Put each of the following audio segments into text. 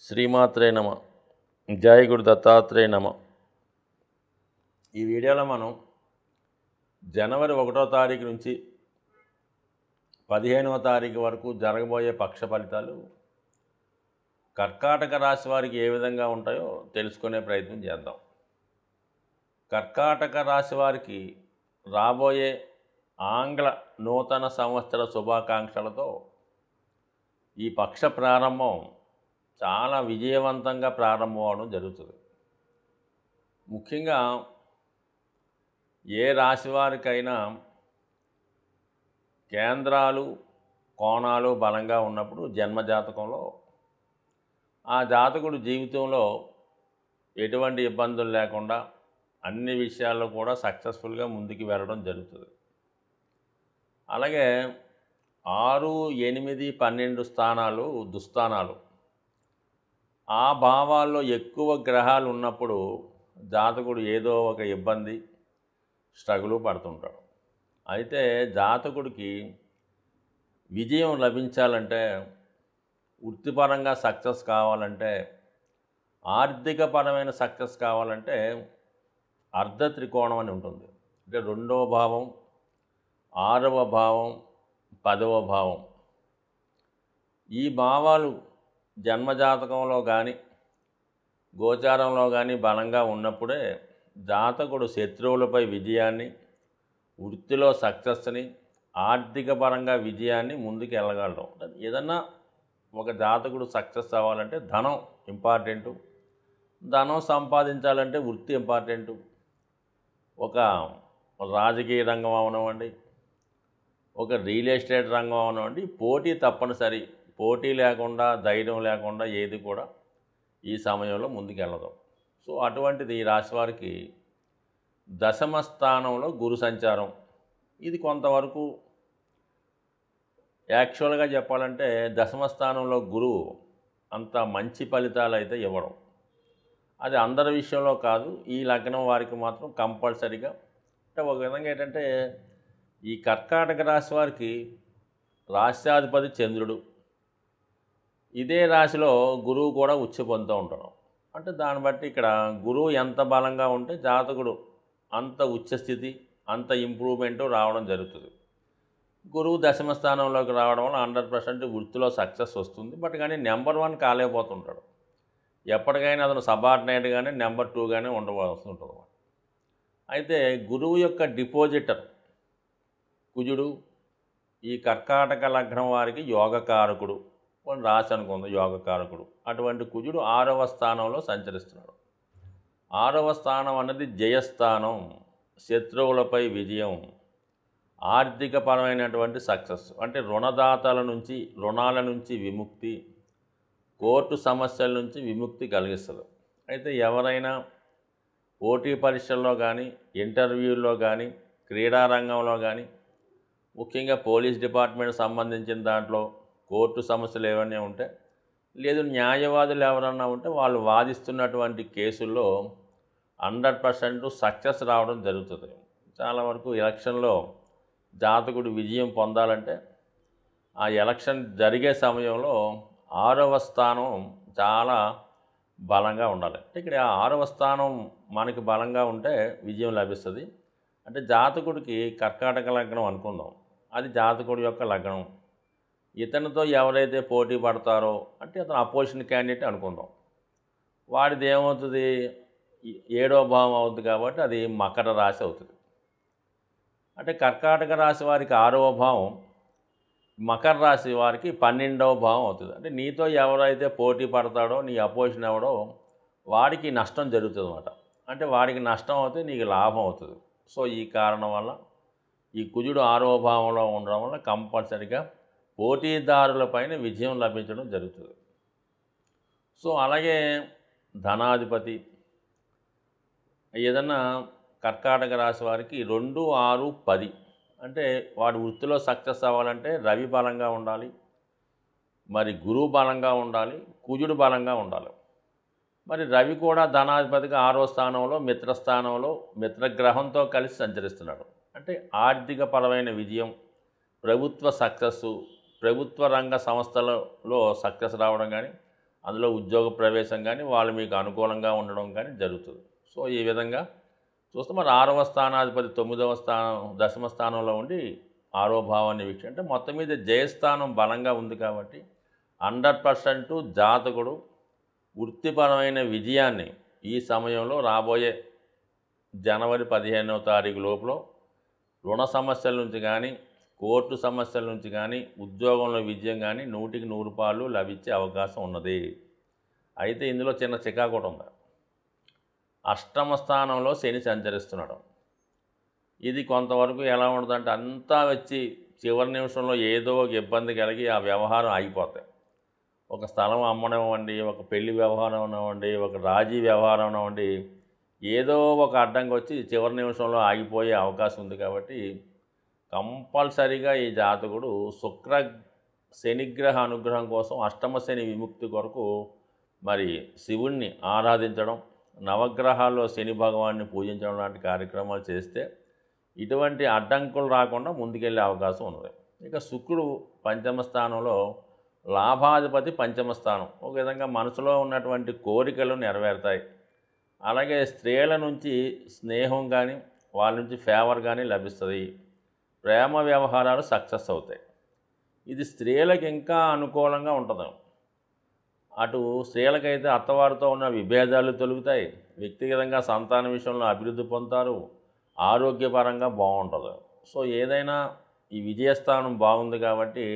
శ్రీమాత్రే నమ. జయ గురు దత్తాత్రేయ నమ. ఈ వీడియోలో మనం జనవరి 1వ తారీఖు నుంచి 15వ తారీఖు వరకు జరగబోయే పక్ష ఫలితాలు కర్కాటక రాశి వారికి ఏ విధంగా ఉంటాయో తెలుసుకునే ప్రయత్నం చేద్దాం. కర్కాటక రాశి వారికి రాబోయే ఆంగ్ల నూతన సంవత్సర శుభాకాంక్షలతో ఈ పక్ష ప్రారంభం చాలా విజయవంతంగా ప్రారంభం అవడం జరుగుతుంది. ముఖ్యంగా ఏ రాశి వారికైనా కేంద్రాలు కోణాలు బలంగా ఉన్నప్పుడు జన్మజాతకంలో ఆ జాతకుడు జీవితంలో ఎటువంటి ఇబ్బందులు లేకుండా అన్ని విషయాల్లో కూడా సక్సెస్ఫుల్గా ముందుకు వెళ్ళడం జరుగుతుంది. అలాగే 6, 8, 12 స్థానాలు దుస్థానాలు, ఆ భావాల్లో ఎక్కువ గ్రహాలు ఉన్నప్పుడు జాతకుడు ఏదో ఒక ఇబ్బంది స్ట్రగుల్ పడుతుంటాడు. అయితే జాతకుడికి విజయం లభించాలంటే, వృత్తిపరంగా సక్సెస్ కావాలంటే, ఆర్థికపరమైన సక్సెస్ కావాలంటే అర్ధ త్రికోణం అని ఉంటుంది. అంటే 2వ భావం, 6వ భావం, 10వ భావం, ఈ భావాలు జన్మజాతకంలో కానీ గోచారంలో కానీ బలంగా ఉన్నప్పుడే జాతకుడు శత్రువులపై విజయాన్ని, వృత్తిలో సక్సెస్ని, ఆర్థిక పరంగా విజయాన్ని ముందుకు వెళ్ళగలడం. ఏదన్నా ఒక జాతకుడు సక్సెస్ అవ్వాలంటే ధనం ఇంపార్టెంటు. ధనం సంపాదించాలంటే వృత్తి ఇంపార్టెంటు. ఒక రాజకీయ రంగం అవనివ్వండి, ఒక రియల్ ఎస్టేట్ రంగం అవనివ్వండి, పోటీ తప్పనిసరి. పోటీ లేకుండా, ధైర్యం లేకుండా ఏది కూడా ఈ సమయంలో ముందుకు వెళ్ళదు. సో అటువంటిది ఈ రాశి వారికి దశమ స్థానంలో గురు సంచారం. ఇది కొంతవరకు యాక్చువల్గా చెప్పాలంటే దశమ స్థానంలో గురువు అంత మంచి ఫలితాలు అయితే ఇవ్వడం. అది అందరి విషయంలో కాదు, ఈ లగ్నం వారికి మాత్రం కంపల్సరీగా. అంటే ఒక విధంగా ఏంటంటే ఈ కర్కాటక రాశి వారికి రాశ్యాధిపతి చంద్రుడు, ఇదే రాశిలో గురువు కూడా ఉచ్చ పొందుతూ ఉంటాడు. అంటే దాన్ని బట్టి ఇక్కడ గురువు ఎంత బలంగా ఉంటే జాతకుడు అంత ఉచ్చస్థితి, అంత ఇంప్రూవ్మెంటు రావడం జరుగుతుంది. గురువు దశమ స్థానంలోకి రావడం వల్ల 100% వృత్తిలో సక్సెస్ వస్తుంది. బట్ కానీ నెంబర్ 1 కాలేకపోతుంటాడు. ఎప్పటికైనా అతను సబార్డినేట్ కానీ నెంబర్ 2 కానీ ఉండవలసి ఉంటుంది. అయితే గురువు యొక్క డిపాజిటర్ కుజుడు ఈ కర్కాటక లగ్నం వారికి యోగకారకుడు, కొన్ని రాశి అనుకుంది యోగకారకుడు. అటువంటి కుజుడు 6వ స్థానంలో సంచరిస్తున్నాడు. 6వ స్థానం అన్నది జయస్థానం, శత్రువులపై విజయం, ఆర్థికపరమైనటువంటి సక్సెస్. అంటే రుణదాతల నుంచి, రుణాల నుంచి విముక్తి, కోర్టు సమస్యల నుంచి విముక్తి కలిగిస్తుంది. అయితే ఎవరైనా పోటీ పరీక్షల్లో కానీ, ఇంటర్వ్యూల్లో కానీ, క్రీడారంగంలో కానీ, ముఖ్యంగా పోలీస్ డిపార్ట్మెంట్ సంబంధించిన దాంట్లో కోర్టు సమస్యలు ఏమైనా ఉంటే, లేదు న్యాయవాదులు ఎవరన్నా ఉంటే వాళ్ళు వాదిస్తున్నటువంటి కేసుల్లో 100% సక్సెస్ రావడం జరుగుతుంది. చాలా వరకు ఎలక్షన్లో జాతకుడు విజయం పొందాలంటే ఆ ఎలక్షన్ జరిగే సమయంలో 6వ స్థానం చాలా బలంగా ఉండాలి. ఇక్కడ 6వ స్థానం మనకి బలంగా ఉంటే విజయం లభిస్తుంది. అంటే జాతకుడికి కర్కాటక లగ్నం అనుకుందాం, అది జాతకుడి యొక్క లగ్నం. ఇతనితో ఎవరైతే పోటీ పడతారో అంటే అతను అపోజిషన్ క్యాండిడేట్ అనుకుందాం, వాడిది ఏమవుతుంది, 7వ భావం అవుతుంది కాబట్టి అది మకర రాశి అవుతుంది. అంటే కర్కాటక రాశి వారికి 6వ భావం, మకర రాశి వారికి 12వ భావం అవుతుంది. అంటే నీతో ఎవరైతే పోటీ పడతాడో, నీ అపోజిషన్ ఎవడో వాడికి నష్టం జరుగుతుంది అన్నమాట. అంటే వాడికి నష్టం అవుతుంది, నీకు లాభం అవుతుంది. సో ఈ కారణం వల్ల ఈ కుజుడు 6వ భావంలో ఉండడం వల్ల కంపల్సరిగా పోటీదారులపైన విజయం లభించడం జరుగుతుంది. సో అలాగే ధనాధిపతి ఏదన్నా కర్కాటక రాశి వారికి 2, 6, 10, అంటే వాడు వృత్తిలో సక్సెస్ అవ్వాలంటే రవి బలంగా ఉండాలి, మరి గురువు బలంగా ఉండాలి, కుజుడు బలంగా ఉండాలి. మరి రవి కూడా ధనాధిపతిగా 6వ స్థానంలో మిత్రస్థానంలో మిత్రగ్రహంతో కలిసి సంచరిస్తున్నాడు. అంటే ఆర్థిక పరమైన విజయం, ప్రభుత్వ సక్సెస్సు, ప్రభుత్వ రంగ సంస్థలలో సక్సెస్ రావడం కానీ, అందులో ఉద్యోగ ప్రవేశం కానీ వాళ్ళు మీకు అనుకూలంగా ఉండడం కానీ జరుగుతుంది. సో ఈ విధంగా చూస్తే మరి 6వ స్థానాధిపతి 9వ స్థానం దశమ స్థానంలో ఉండి 6వ భావాన్ని వీక్ష అంటే మొత్తం మీద జయస్థానం బలంగా ఉంది కాబట్టి 100% జాతకుడు వృత్తిపరమైన విజయాన్ని ఈ సమయంలో రాబోయే జనవరి 15వ తారీఖు లోపల రుణ సమస్యల నుంచి కానీ కోర్టు సమస్యల నుంచి కానీ ఉద్యోగంలో విజయం కానీ 100కి 100 లభించే అవకాశం ఉన్నది. అయితే ఇందులో చిన్న చికాకు ఒకటి ఉంది. అష్టమ స్థానంలో శని సంచరిస్తున్నాడు. ఇది కొంతవరకు ఎలా ఉంటుందంటే అంతా వచ్చి చివరి నిమిషంలో ఏదో ఒక ఇబ్బంది కలిగి ఆ వ్యవహారం ఆగిపోతాయి. ఒక స్థలం అమ్మడం అవ్వండి, ఒక పెళ్లి వ్యవహారం అవ్వండి, ఒక రాజీ వ్యవహారం అవ్వండి, ఏదో ఒక అడ్డంకి వచ్చి చివరి నిమిషంలో ఆగిపోయే అవకాశం ఉంది. కాబట్టి కంపల్సరీగా ఈ జాతకుడు శుక్ర శనిగ్రహ అనుగ్రహం కోసం అష్టమ శని విముక్తి కొరకు మరి శివుణ్ణి ఆరాధించడం, నవగ్రహాల్లో శని భగవాన్ని పూజించడం లాంటి కార్యక్రమాలు చేస్తే ఇటువంటి అడ్డంకులు రాకుండా ముందుకెళ్ళే అవకాశం ఉన్నది. ఇక శుక్రుడు పంచమ స్థానంలో లాభాధిపతి పంచమ స్థానం. ఒక విధంగా మనసులో ఉన్నటువంటి కోరికలు నెరవేరుతాయి. అలాగే స్త్రీల నుంచి స్నేహం కానీ వాళ్ళ నుంచి ఫేవర్ కానీ లభిస్తుంది. ప్రేమ వ్యవహారాలు సక్సెస్ అవుతాయి. ఇది స్త్రీలకు ఇంకా అనుకూలంగా ఉంటుంది. అటు స్త్రీలకైతే అత్తవారితో ఉన్న విభేదాలు తొలుగుతాయి. వ్యక్తిగతంగా సంతాన విషయంలో అభివృద్ధి పొందుతారు. ఆరోగ్యపరంగా బాగుంటుంది. సో ఏదైనా ఈ విజయస్థానం బాగుంది కాబట్టి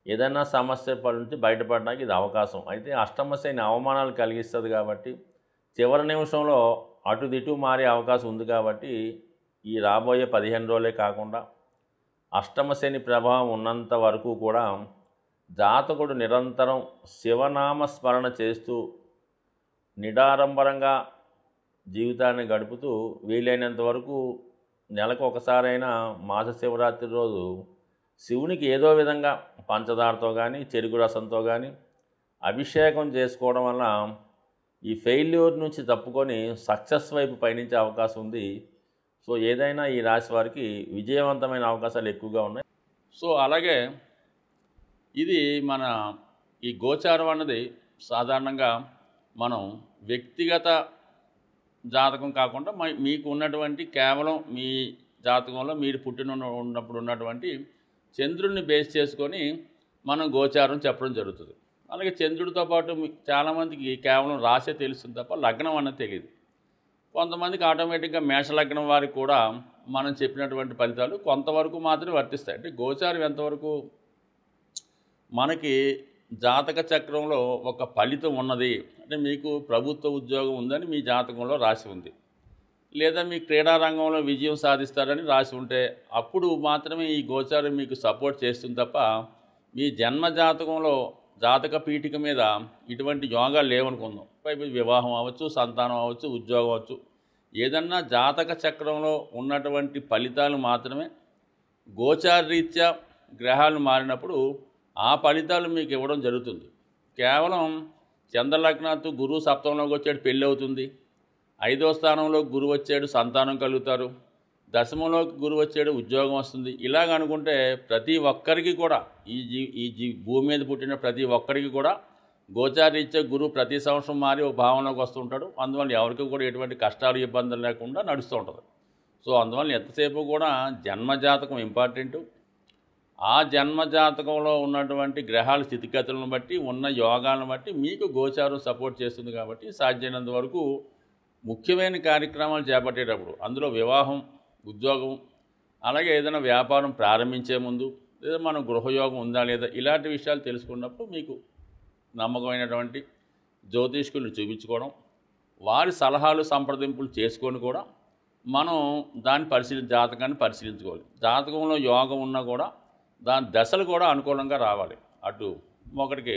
ఏదైనా సమస్య నుంచి బయటపడడానికి ఇది అవకాశం. అయితే అష్టమ శని అవమానాలు కలిగిస్తుంది కాబట్టి చివరి నిమిషంలో అటుదిటు మారే అవకాశం ఉంది. కాబట్టి ఈ రాబోయే 15 రోజులే కాకుండా అష్టమ శని ప్రభావం ఉన్నంత వరకు కూడా జాతకుడు నిరంతరం శివనామ స్మరణ చేస్తూ నిడారంబరంగా జీవితాన్ని గడుపుతూ వీలైనంత వరకు నెలకు ఒకసారైనా మాస శివరాత్రి రోజు శివునికి ఏదో విధంగా పంచదారతో కానీ చెరుకు రసంతో కానీ అభిషేకం చేసుకోవడం వల్ల ఈ ఫెయిల్యూర్ నుంచి తప్పుకొని సక్సెస్ వైపు పయనించే అవకాశం ఉంది. సో ఏదైనా ఈ రాశి వారికి విజయవంతమైన అవకాశాలు ఎక్కువగా ఉన్నాయి. సో అలాగే ఇది మన ఈ గోచారం అన్నది సాధారణంగా మనం వ్యక్తిగత జాతకం కాకుండా మీకు ఉన్నటువంటి కేవలం మీ జాతకంలో మీరు ఉన్నప్పుడు ఉన్నటువంటి చంద్రుడిని బేస్ చేసుకొని మనం గోచారం చెప్పడం జరుగుతుంది. అలాగే చంద్రుడితో పాటు చాలామందికి కేవలం రాశే తెలుస్తుంది తప్ప లగ్నం అన్నది తెలియదు. కొంతమందికి ఆటోమేటిక్గా మేషలగ్నం వారికి కూడా మనం చెప్పినటువంటి ఫలితాలు కొంతవరకు మాత్రమే వర్తిస్తాయి. అంటే గోచారం ఎంతవరకు మనకి జాతక చక్రంలో ఒక ఫలితం ఉన్నది అంటే మీకు ప్రభుత్వ ఉద్యోగం ఉందని మీ జాతకంలో రాసి ఉంది, లేదా మీ క్రీడా రంగంలో విజయం సాధిస్తారని రాసి ఉంటే అప్పుడు మాత్రమే ఈ గోచారం మీకు సపోర్ట్ చేస్తుంది తప్ప మీ జన్మ జాతకంలో జాతక పీఠిక మీద ఇటువంటి యోగాలు లేవనుకుందాం. పైపు వివాహం అవ్వచ్చు, సంతానం అవ్వచ్చు, ఉద్యోగం అవ్వచ్చు, ఏదన్నా జాతక చక్రంలో ఉన్నటువంటి ఫలితాలు మాత్రమే గోచారరీత్యా గ్రహాలు మారినప్పుడు ఆ ఫలితాలు మీకు ఇవ్వడం జరుగుతుంది. కేవలం చంద్రలగ్నాత్తు గురువు సప్తమంలోకి వచ్చాడు, పెళ్ళి అవుతుంది. 5వ స్థానంలో గురువు వచ్చాడు, సంతానం కలుగుతారు. దశమంలోకి గురువు వచ్చాడు, ఉద్యోగం వస్తుంది. ఇలాగ అనుకుంటే ప్రతి ఒక్కరికి కూడా ఈ భూమి మీద పుట్టిన ప్రతి ఒక్కరికి కూడా గోచారీత్యా గురువు ప్రతి సంవత్సరం మారి ఒక భావనలోకి వస్తుంటాడు. అందువల్ల ఎవరికి కూడా ఎటువంటి కష్టాలు ఇబ్బందులు లేకుండా నడుస్తూ ఉంటుంది. సో అందువల్ల ఎంతసేపు కూడా జన్మజాతకం ఇంపార్టెంటు. ఆ జన్మజాతకంలో ఉన్నటువంటి గ్రహాల స్థితిగతులను బట్టి ఉన్న యోగాలను బట్టి మీకు గోచారం సపోర్ట్ చేస్తుంది. కాబట్టి సాధ్యమైనంత వరకు ముఖ్యమైన కార్యక్రమాలు చేపట్టేటప్పుడు అందులో వివాహం, ఉద్యోగం, అలాగే ఏదైనా వ్యాపారం ప్రారంభించే ముందు లేదా మనం గృహయోగం ఉందా లేదా ఇలాంటి విషయాలు తెలుసుకున్నప్పుడు మీకు నమ్మకమైనటువంటి జ్యోతిష్కుల్ని చూపించుకోవడం, వారి సలహాలు సంప్రదింపులు చేసుకొని కూడా మనం దాన్ని జాతకాన్ని పరిశీలించుకోవాలి. జాతకంలో యోగం ఉన్నా కూడా దాని దశలు కూడా అనుకూలంగా రావాలి. అటు ఒకటికి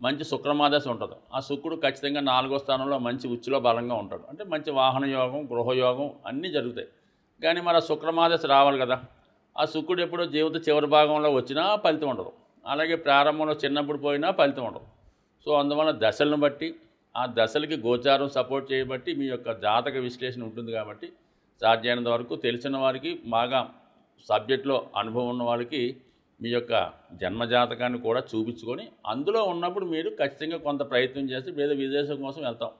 మంచి శుక్రమాదశ ఉంటుంది. ఆ శుక్రుడు ఖచ్చితంగా 4వ స్థానంలో మంచి ఉచ్చులో బలంగా ఉంటాడు. అంటే మంచి వాహన యోగం, గృహయోగం అన్నీ జరుగుతాయి. కానీ మరి ఆ శుక్రమాదశ రావాలి కదా. ఆ శుక్రుడు ఎప్పుడో జీవిత చివరి భాగంలో వచ్చినా ఫలితం ఉండదు, అలాగే ప్రారంభంలో చిన్నప్పుడు పోయినా ఫలితం ఉండదు. సో అందువల్ల దశలను బట్టి ఆ దశలకి గోచారం సపోర్ట్ చేయబట్టి మీ యొక్క జాతక విశ్లేషణ ఉంటుంది. కాబట్టి సాధ్యమైనంత వరకు తెలిసిన వారికి, బాగా సబ్జెక్ట్లో అనుభవం ఉన్న వాళ్ళకి మీ యొక్క జన్మజాతకాన్ని కూడా చూపించుకొని అందులో ఉన్నప్పుడు మీరు ఖచ్చితంగా కొంత ప్రయత్నం చేస్తే ఏదో విదేశం కోసం వెళ్తాం.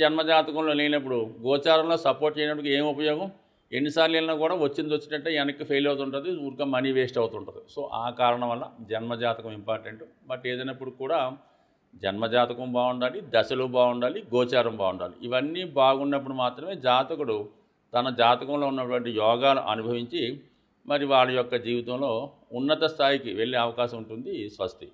జన్మజాతకంలో లేనప్పుడు గోచారంలో సపోర్ట్ చేయడానికి ఏం ఉపయోగం? ఎన్నిసార్లు వెళ్ళినా కూడా వచ్చింది వచ్చినట్టే వెనక్కి ఫెయిల్ అవుతుంటుంది, ఊరికే మనీ వేస్ట్ అవుతుంటుంది. సో ఆ కారణం వల్ల జన్మజాతకం ఇంపార్టెంట్. బట్ ఏదైనప్పుడు కూడా జన్మజాతకం బాగుండాలి, దశలు బాగుండాలి, గోచారం బాగుండాలి. ఇవన్నీ బాగున్నప్పుడు మాత్రమే జాతకుడు తన జాతకంలో ఉన్నటువంటి యోగాలు అనుభవించి మరి వాళ్ళ యొక్క జీవితంలో ఉన్నత స్థాయికి వెళ్ళే అవకాశం ఉంటుంది. స్వస్తి.